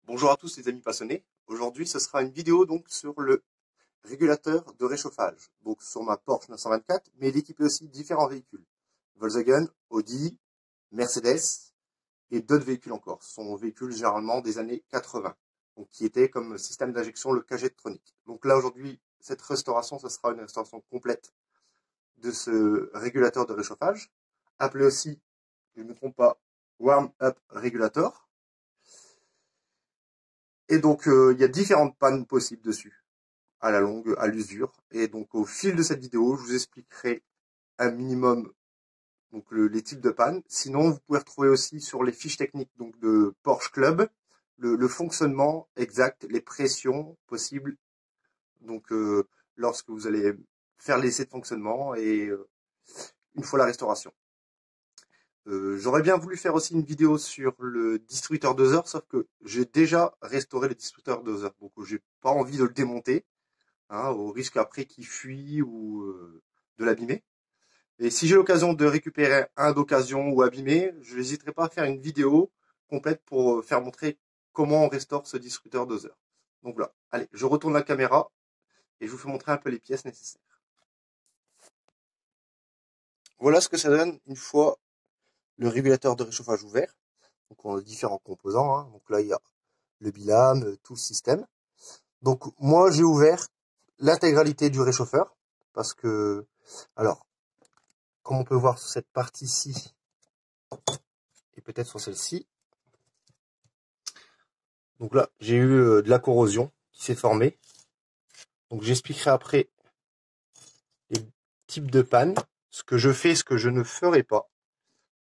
Bonjour à tous les amis passionnés. Aujourd'hui, ce sera une vidéo donc sur le régulateur de réchauffage. Donc sur ma Porsche 924, mais il est équipé aussi de différents véhicules. Volkswagen, Audi, Mercedes et d'autres véhicules encore. Ce sont véhicules généralement des années 80. Donc qui étaient comme système d'injection le K-Jetronic. Donc là aujourd'hui, cette restauration, ce sera une restauration complète de ce régulateur de réchauffage, appelé aussi, je ne me trompe pas, Warm Up Regulator. Et donc, il y a différentes pannes possibles dessus, à la longue, à l'usure. Et donc, au fil de cette vidéo, je vous expliquerai un minimum donc les types de pannes. Sinon, vous pouvez retrouver aussi sur les fiches techniques donc de Porsche Club le fonctionnement exact, les pressions possibles. Donc, lorsque vous allez faire l'essai de fonctionnement et une fois la restauration. J'aurais bien voulu faire aussi une vidéo sur le distributeur doseur, sauf que j'ai déjà restauré le distributeur doseur, donc j'ai pas envie de le démonter, hein, au risque après qu'il fuit ou de l'abîmer. Et si j'ai l'occasion de récupérer un d'occasion ou abîmé, je n'hésiterai pas à faire une vidéo complète pour faire montrer comment on restaure ce distributeur doseur. Donc voilà, allez, je retourne la caméra et je vous fais montrer un peu les pièces nécessaires. Voilà ce que ça donne une fois le régulateur de réchauffage ouvert. Donc on a différents composants, hein. Donc là il y a le bilame, tout le système. Donc moi j'ai ouvert l'intégralité du réchauffeur parce que, alors, comme on peut voir sur cette partie-ci et peut-être sur celle-ci, donc là j'ai eu de la corrosion qui s'est formée. Donc j'expliquerai après les types de panne, ce que je fais, ce que je ne ferai pas.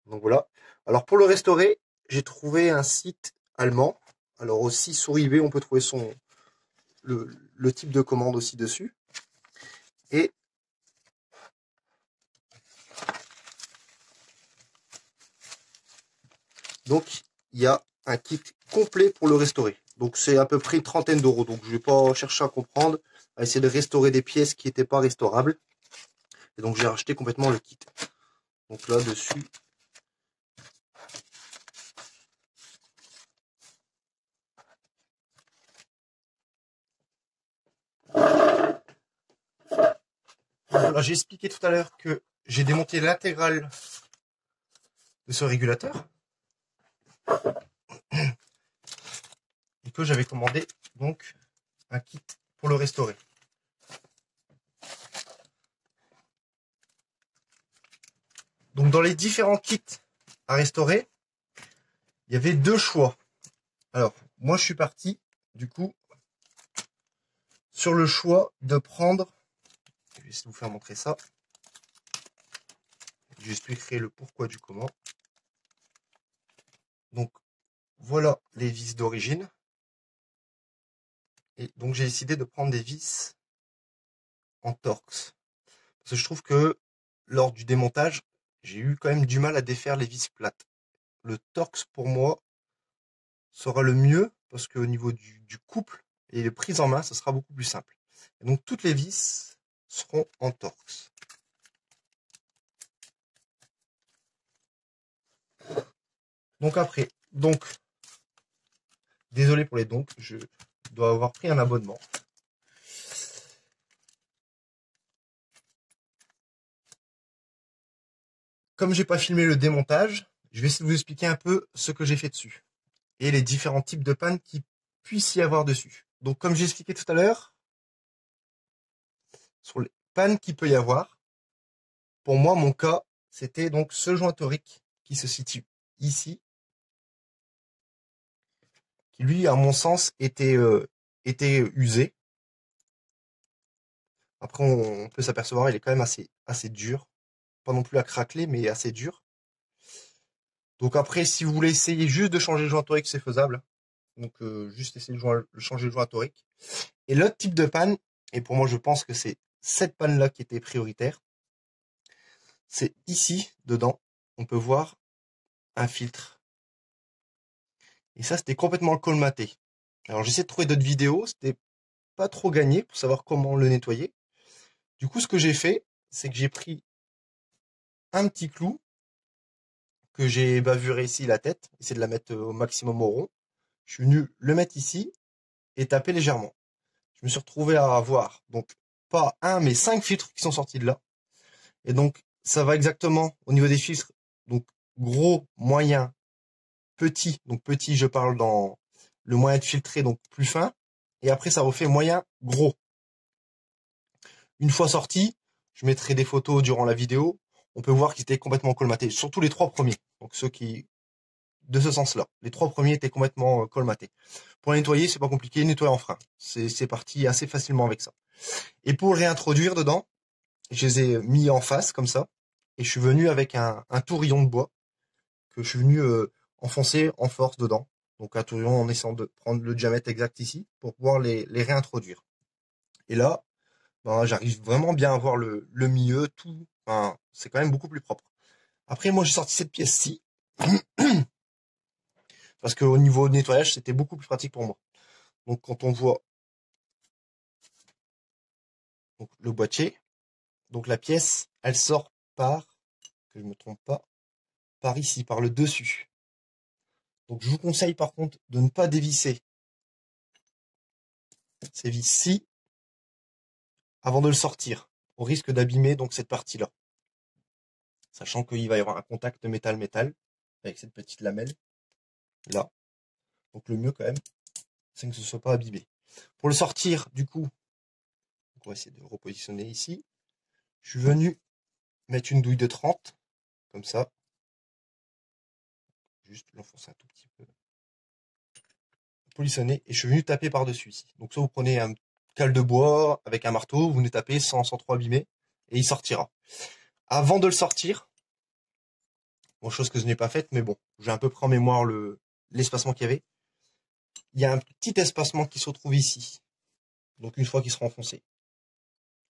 Donc voilà. Alors pour le restaurer, j'ai trouvé un site allemand. Alors aussi sur eBay on peut trouver le type de commande aussi dessus. Et donc il y a un kit complet pour le restaurer. Donc c'est à peu près une trentaine d'euros. Donc je vais pas chercher à comprendre, à essayer de restaurer des pièces qui n'étaient pas restaurables. Et donc j'ai racheté complètement le kit. Donc là dessus, voilà, j'ai expliqué tout à l'heure que j'ai démonté l'intégrale de ce régulateur et que j'avais commandé donc un kit pour le restaurer. Donc dans les différents kits à restaurer, il y avait deux choix. Alors moi je suis parti du coup sur le choix de prendre, je vais essayer de vous faire montrer ça. J'expliquerai le pourquoi du comment. Donc voilà les vis d'origine. Et donc j'ai décidé de prendre des vis en Torx. Parce que je trouve que lors du démontage, j'ai eu quand même du mal à défaire les vis plates. Le Torx pour moi sera le mieux parce qu'au niveau du couple et les prises en main, ça sera beaucoup plus simple. Et donc toutes les vis seront en Torx. Donc après, désolé pour les donc, je dois avoir pris un abonnement. Comme j'ai pas filmé le démontage, je vais essayer de vous expliquer un peu ce que j'ai fait dessus et les différents types de pannes qui puisse y avoir dessus. Donc comme j'ai expliqué tout à l'heure, sur les pannes qu'il peut y avoir, pour moi mon cas, c'était donc ce joint torique qui se situe ici, qui lui à mon sens était usé. Après on peut s'apercevoir il est quand même assez dur, pas non plus à craqueler mais assez dur. Donc après si vous voulez essayer juste de changer le joint torique, c'est faisable. Donc juste essayer de changer le joint torique. Et l'autre type de panne, et pour moi je pense que c'est cette panne là qui était prioritaire, c'est ici dedans, on peut voir un filtre. Et ça c'était complètement colmaté. Alors j'essaie de trouver d'autres vidéos, c'était pas trop gagné pour savoir comment le nettoyer. Du coup ce que j'ai fait, c'est que j'ai pris un petit clou que j'ai bavuré ici la tête, essayer de la mettre au maximum au rond. je suis venu le mettre ici et taper légèrement. Je me suis retrouvé à avoir, donc, pas un, mais 5 filtres qui sont sortis de là. Et donc, ça va exactement au niveau des filtres. Donc, gros, moyen, petit. Donc, petit, je parle dans le moyen de filtrer, donc plus fin. Et après, ça refait moyen, gros. Une fois sorti, je mettrai des photos durant la vidéo. On peut voir qu'ils étaient complètement colmatés. Surtout les 3 premiers. Donc, ceux qui, de ce sens-là. Les 3 premiers étaient complètement colmatés. Pour les nettoyer, c'est pas compliqué. Nettoyer en frein. C'est parti assez facilement avec ça. Et pour le réintroduire dedans, je les ai mis en face, comme ça. Et je suis venu avec un tourillon de bois que je suis venu enfoncer en force dedans. Donc un tourillon en essayant de prendre le diamètre exact ici pour pouvoir les réintroduire. Et là, ben, j'arrive vraiment bien à voir le milieu, tout. Enfin, c'est quand même beaucoup plus propre. Après, moi, j'ai sorti cette pièce-ci parce qu'au niveau de nettoyage, c'était beaucoup plus pratique pour moi. Donc quand on voit donc, le boîtier, donc la pièce, elle sort par, que je me trompe pas, par ici, par le dessus. Donc je vous conseille par contre de ne pas dévisser ces vis-ci avant de le sortir, au risque d'abîmer donc cette partie-là. Sachant qu'il va y avoir un contact métal-métal avec cette petite lamelle là. Donc le mieux quand même, c'est que ce ne soit pas abîmé. Pour le sortir, du coup, on va essayer de repositionner ici. Je suis venu mettre une douille de 30, comme ça. Juste l'enfoncer un tout petit peu. Positionner, et je suis venu taper par-dessus ici. Donc soit vous prenez un cale de bois avec un marteau, vous venez taper sans trop abîmer, et il sortira. Avant de le sortir, bon, chose que je n'ai pas faite, mais bon, j'ai à peu près en mémoire l'espacement qu'il y avait. Il y a un petit espacement qui se retrouve ici. Donc une fois qu'il sera enfoncé.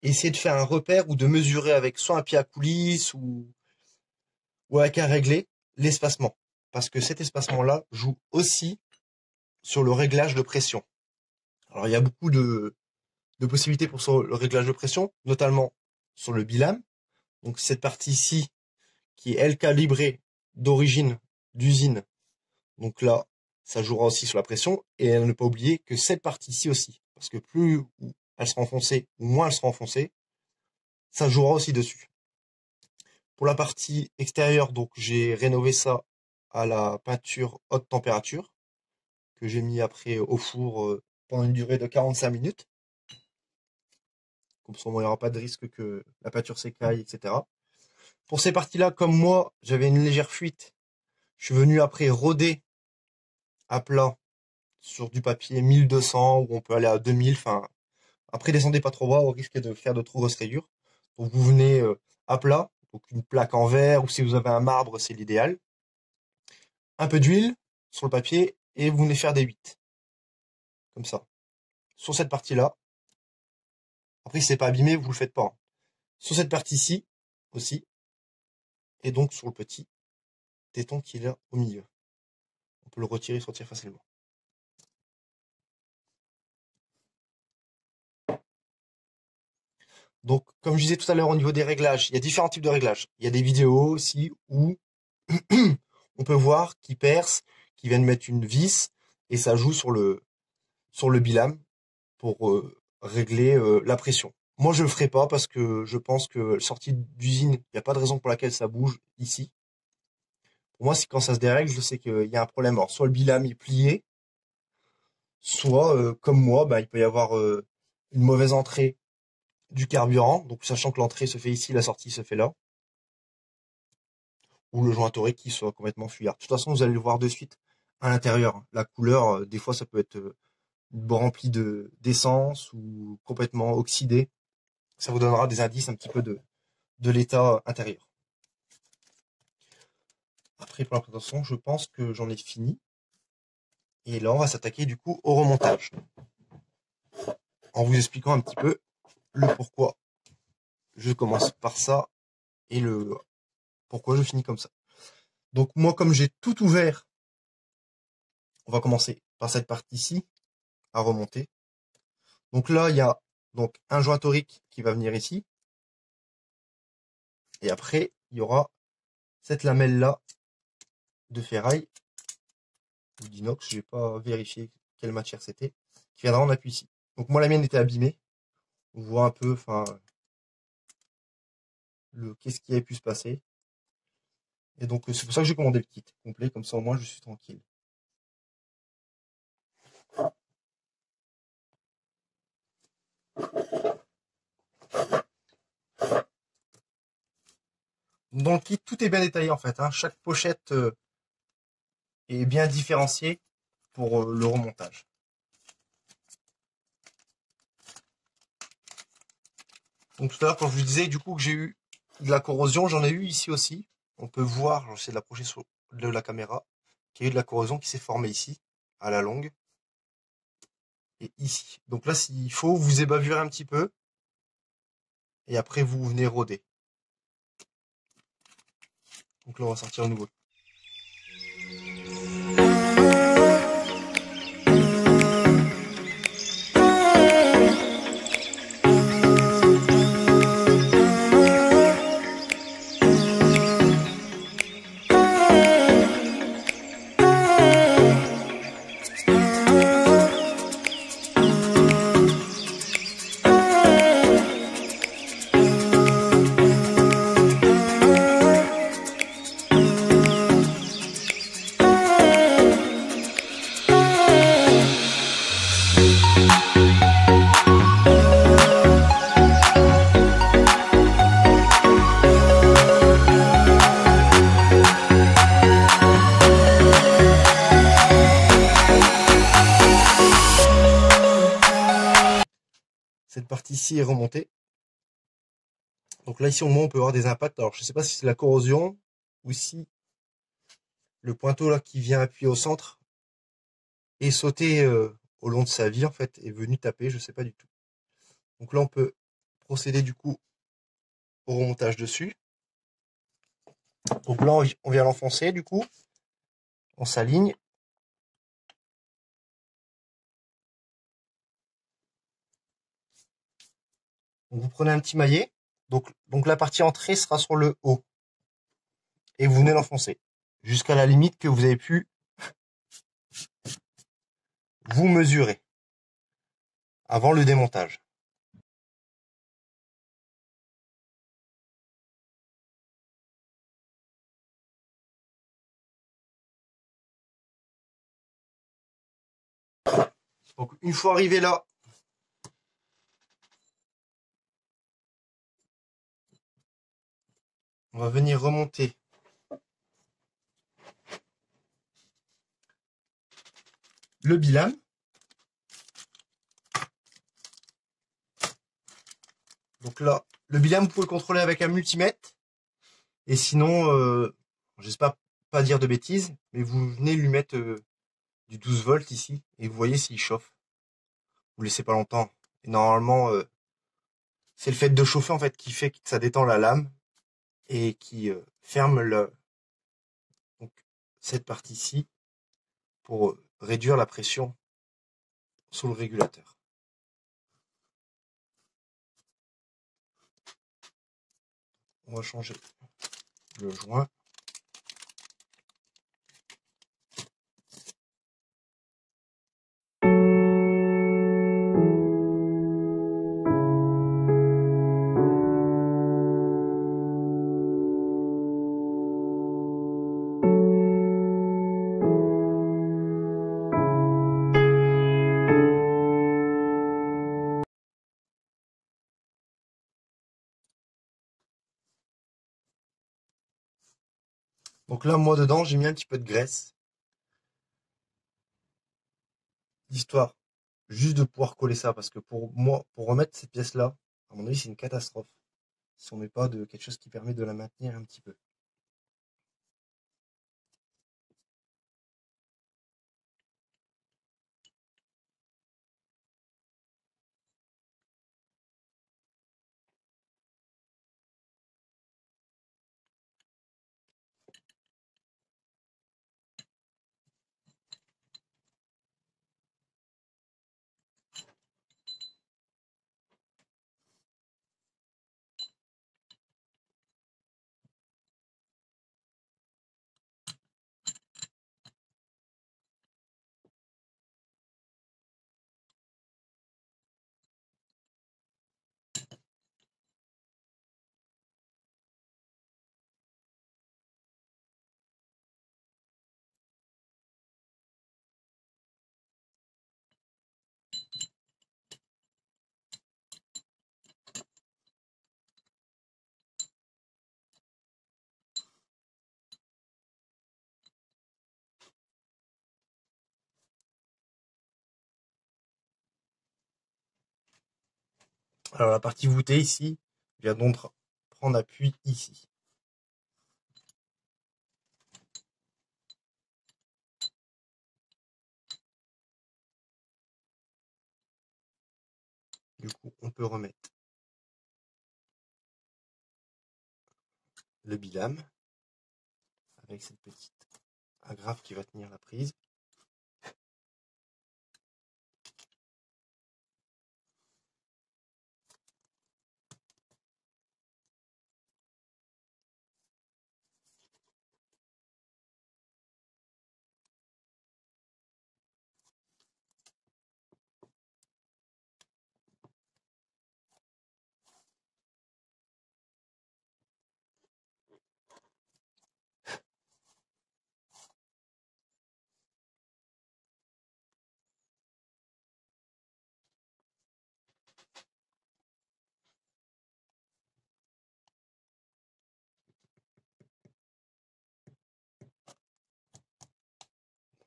Essayez de faire un repère ou de mesurer avec soit un pied à coulisse ou avec un réglé l'espacement. Parce que cet espacement-là joue aussi sur le réglage de pression. Alors il y a beaucoup de possibilités pour le réglage de pression, notamment sur le bilame. Donc cette partie ici, qui est elle calibrée d'origine, d'usine. Donc là, ça jouera aussi sur la pression. Et à ne pas oublier que cette partie-ci aussi. Parce que plus elle sera enfoncée, ou moins elle sera enfoncée, ça jouera aussi dessus. Pour la partie extérieure, donc j'ai rénové ça à la peinture haute température, que j'ai mis après au four pendant une durée de 45 minutes. Comme ça, il n'y aura pas de risque que la peinture s'écaille, etc. Pour ces parties-là, comme moi, j'avais une légère fuite. Je suis venu après roder à plat sur du papier 1200 où on peut aller à 2000. Enfin, après descendez pas trop bas au risque de faire de trop grosses rayures. Donc vous venez à plat, donc une plaque en verre ou si vous avez un marbre, c'est l'idéal. Un peu d'huile sur le papier et vous venez faire des 8. Comme ça. Sur cette partie-là. Après, si c'est pas abîmé, vous le faites pas. Hein. Sur cette partie-ci aussi. Et donc sur le petit téton qui est là au milieu. On peut le retirer et sortir facilement. Donc, comme je disais tout à l'heure au niveau des réglages, il y a différents types de réglages. Il y a des vidéos aussi où on peut voir qu'ils percent, qu'ils viennent mettre une vis et ça joue sur le bilame pour régler la pression. Moi, je le ferai pas parce que je pense que sortie d'usine, il n'y a pas de raison pour laquelle ça bouge ici. Pour moi, c'est quand ça se dérègle, je sais qu'il y a un problème. Alors, soit le bilame est plié, soit, comme moi, bah, il peut y avoir une mauvaise entrée du carburant. Donc, sachant que l'entrée se fait ici, la sortie se fait là. Ou le joint torique qui soit complètement fuyard. De toute façon, vous allez le voir de suite à l'intérieur. La couleur, des fois, ça peut être rempli d'essence ou complètement oxydé. Ça vous donnera des indices un petit peu de l'état intérieur. Après, pour la présentation, je pense que j'en ai fini. Et là, on va s'attaquer du coup au remontage. En vous expliquant un petit peu le pourquoi je commence par ça et le pourquoi je finis comme ça. Donc moi, comme j'ai tout ouvert, on va commencer par cette partie-ci à remonter. Donc là, il y a donc un joint torique qui va venir ici. Et après, il y aura cette lamelle-là de ferraille ou d'inox, j'ai pas vérifié quelle matière c'était, qui viendra en appui ici. Donc moi la mienne était abîmée. On voit un peu, enfin, qu'est-ce qui a pu se passer. Et donc c'est pour ça que j'ai commandé le kit complet, comme ça au moins je suis tranquille. Dans le kit, tout est bien détaillé en fait, hein. Chaque pochette est bien différenciée pour le remontage. Donc tout à l'heure, quand je vous disais du coup que j'ai eu de la corrosion, j'en ai eu ici aussi. On peut voir, j'essaie de l'approcher de la caméra, qu'il y a eu de la corrosion qui s'est formée ici, à la longue, et ici. Donc là, s'il faut, vous ébavurez un petit peu, et après vous venez rôder. Donc là, on va sortir le nouveau. Cette partie-ci est remontée. Donc là, ici, au moins, on peut avoir des impacts. Alors, je ne sais pas si c'est la corrosion ou si le pointeau là qui vient appuyer au centre est sauté au long de sa vie, en fait, est venu taper, je ne sais pas du tout. Donc là, on peut procéder du coup au remontage dessus. Donc là, on vient l'enfoncer du coup. On s'aligne. Donc vous prenez un petit maillet. Donc la partie entrée sera sur le haut. Et vous venez l'enfoncer. Jusqu'à la limite que vous avez pu vous mesurer. Avant le démontage. Donc une fois arrivé là, on va venir remonter le bilame. Donc là, le bilame, vous pouvez le contrôler avec un multimètre. Et sinon, j'espère pas dire de bêtises, mais vous venez lui mettre du 12 volts ici. Et vous voyez s'il chauffe. Vous laissez pas longtemps. Et normalement, c'est le fait de chauffer en fait qui fait que ça détend la lame et qui ferme donc, cette partie-ci pour réduire la pression sur le régulateur. On va changer le joint. Donc là, moi dedans, j'ai mis un petit peu de graisse. L'histoire, juste de pouvoir coller ça, parce que pour moi, pour remettre cette pièce-là, à mon avis, c'est une catastrophe. Si on met pas de quelque chose qui permet de la maintenir un petit peu. Alors la partie voûtée ici vient donc prendre appui ici. Du coup, on peut remettre le bilame avec cette petite agrafe qui va tenir la prise.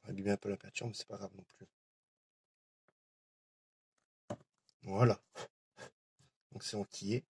On va allumer un peu la peinture, mais c'est pas grave non plus. Voilà. Donc c'est enquillé.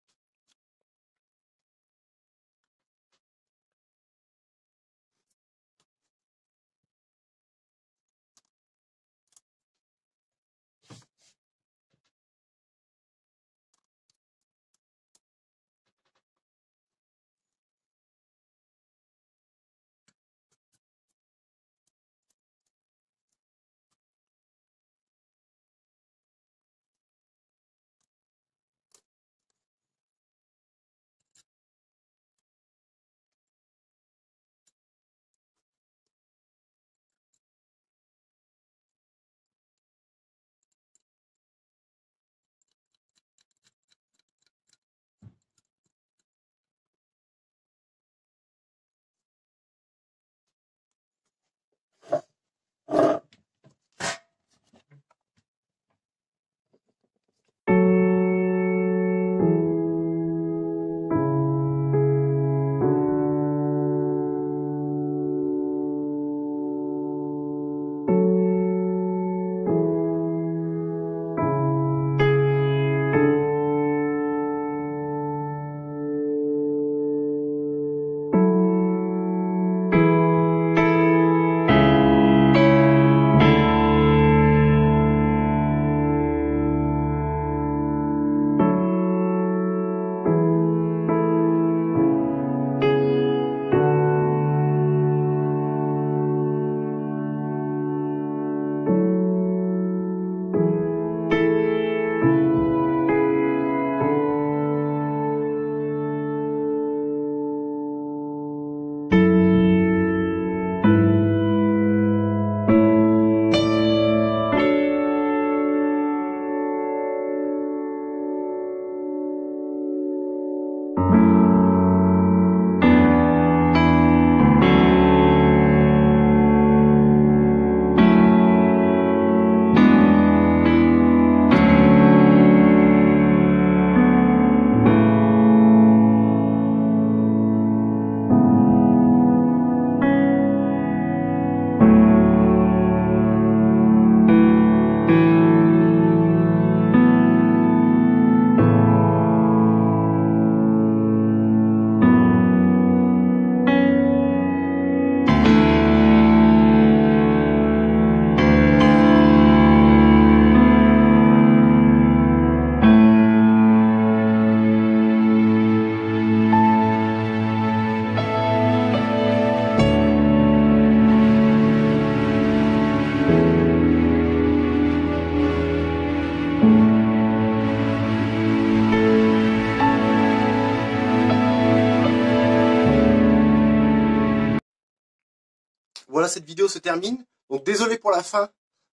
Voilà, cette vidéo se termine. Donc désolé pour la fin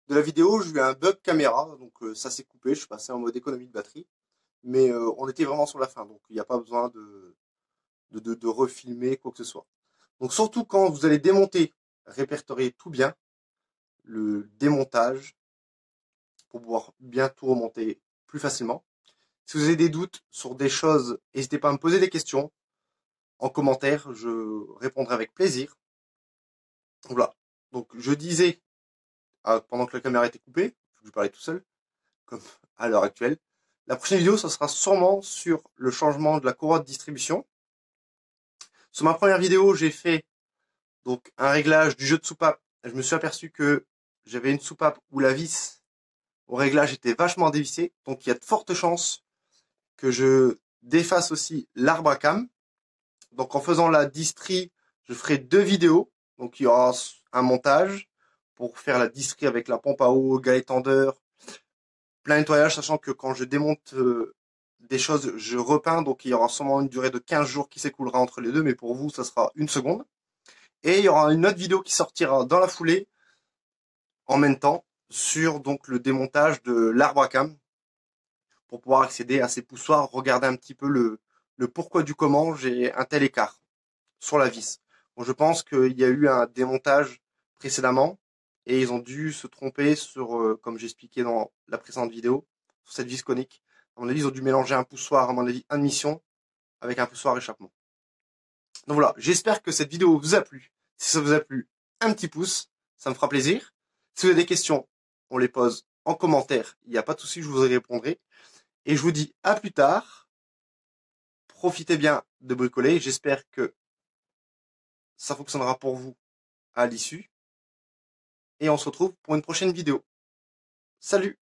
de la vidéo, j'ai eu un bug caméra, donc ça s'est coupé, je suis passé en mode économie de batterie. Mais on était vraiment sur la fin, donc il n'y a pas besoin de refilmer quoi que ce soit. Donc surtout quand vous allez démonter, répertorier tout bien, le démontage, pour pouvoir bien tout remonter plus facilement. Si vous avez des doutes sur des choses, n'hésitez pas à me poser des questions en commentaire, je répondrai avec plaisir. Voilà. Donc je disais, pendant que la caméra était coupée, je parlais tout seul, comme à l'heure actuelle, La prochaine vidéo, ça sera sûrement sur le changement de la courroie de distribution. Sur ma première vidéo, j'ai fait donc un réglage du jeu de soupape. Je me suis aperçu que j'avais une soupape où la vis au réglage était vachement dévissée. Donc il y a de fortes chances que je défasse aussi l'arbre à cam. Donc en faisant la distrie, je ferai 2 vidéos. Donc il y aura un montage pour faire la distrie avec la pompe à eau, galet tendeur, plein nettoyage, sachant que quand je démonte des choses, je repeins. Donc il y aura sûrement une durée de 15 jours qui s'écoulera entre les deux, mais pour vous, ça sera 1 seconde. Et il y aura une autre vidéo qui sortira dans la foulée, en même temps, sur donc le démontage de l'arbre à cam, pour pouvoir accéder à ces poussoirs, regarder un petit peu le pourquoi du comment j'ai un tel écart sur la vis. Bon, je pense qu'il y a eu un démontage précédemment et ils ont dû se tromper sur, comme j'expliquais dans la précédente vidéo, sur cette vis conique. À mon avis, ils ont dû mélanger un poussoir, à mon avis, admission avec un poussoir échappement. Donc voilà, j'espère que cette vidéo vous a plu. Si ça vous a plu, un petit pouce, ça me fera plaisir. Si vous avez des questions, on les pose en commentaire, il n'y a pas de souci, je vous y répondrai. Et je vous dis à plus tard. Profitez bien de bricoler. J'espère que ça fonctionnera pour vous à l'issue. Et on se retrouve pour une prochaine vidéo. Salut!